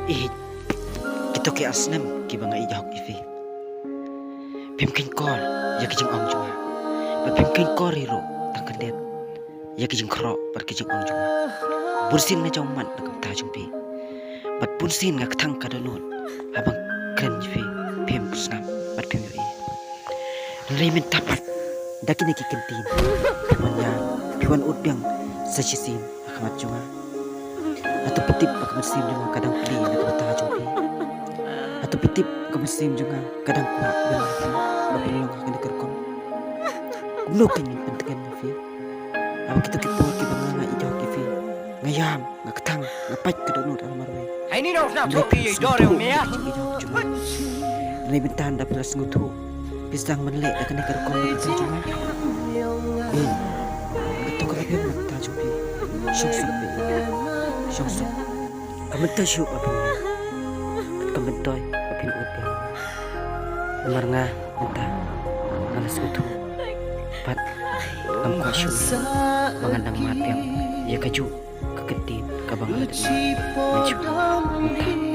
Eh, kita ke asnam ki banga ijahok ifi. Pim kin kor ya ki jing ong junga. Ba pim kin kor iro tangkalet. Ya ki jing kro par ki jing ong junga. Bursin na jong man nakam ta jung pi. Bat bursin ngak thang ka donot. Habang kren ifi pim snam bat pim yo. Remen tapat dakini ki kentin. Manya piwan utbyang sa sisim akamat junga. Atau petip pakamesim junga kadang pli nakam ta jung pi. Atau pitip ke mesin juga kadang kuat berlaku berpeluang akan dikerkon. Gulu kini pentingan Fi. Apa kita kipu ki banganga ijo ki Fi. Ngayam ngaketang ngapai ke donut almarwe. Ai ni đâu nào thuốc gì đó rồi mẹ. Nei bintan da pelas ngutu. Pisang menlek akan dikerkon itu juga. Betul kalau dia mata jumpi. Syuk bi. Syuk. Kamu tak syuk apa ni? Kementoy apin utang marnga entah malas utu pat am kasyu mangandang matiang ya kaju keketin kabang ada maju entah